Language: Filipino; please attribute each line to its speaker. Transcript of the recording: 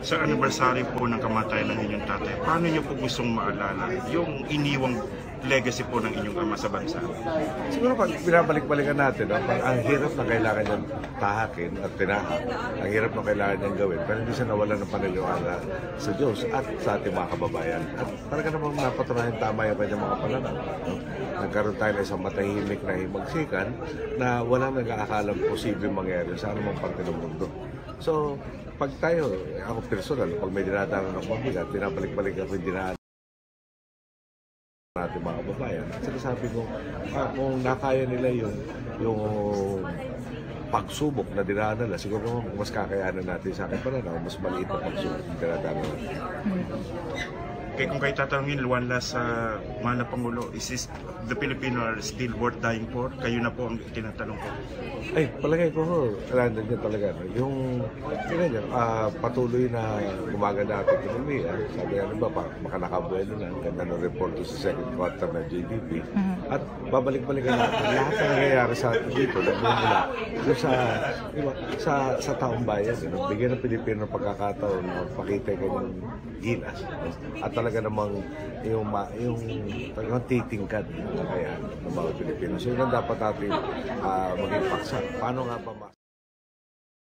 Speaker 1: sa anniversary po ng kamatayan ng inyong tatay, paano niyo po gustong maalala yung iniwang legacy po ng inyong ama sa bansa?
Speaker 2: Siguro pag binabalik-balikan natin, no? Ang hirap na kailangan niyang tahakin at tinahak, ang hirap na kailangan niyang gawin, pero hindi siya nawala ng paniniwala sa Diyos at sa ating mga kababayan. At talaga namang napatunayan tama yung kanyang mga pananaw. No? Nagkaroon tayo ng isang matahimik na himagsikan na walang nag-aakalang posibleng mangyari sa anumang parte ng mundo. So, pag tayo, ako personal, pag may dinadaanan ng mabigat, binabalik-balik ako yung dinaan natin mga kababayan. Sinasabi ko, kung nakaya nila yung pagsubok na dinaanan nila, siguro mas kakayanan natin sa akin pananaw, mas maliit na pagsubok na dinaanan natin.
Speaker 1: Kaya kung kayo tatanungin, One last mahal na Pangulo, is the Filipino are still worth dying for? Kayo na po ang tinatanong ko.
Speaker 2: Ay, palagay ko, kailangan niya talaga. Yung patuloy na gumaganda ating ekonomiya. Sabi nga ba, makanakabuhay na lang. Ganda ng report sa second quarter ng GDP. At babalik-balikan natin lahat na nangyayari sa atin dito. Nagmumula sa taong bayan. Bigyan ng Pilipino ng pagkakataon na pakita kanyang gilas. At talaga namang yung talagang titingkad na kaya ng mga Pilipino. So yun ang dapat natin maging paksa. Paano nga ba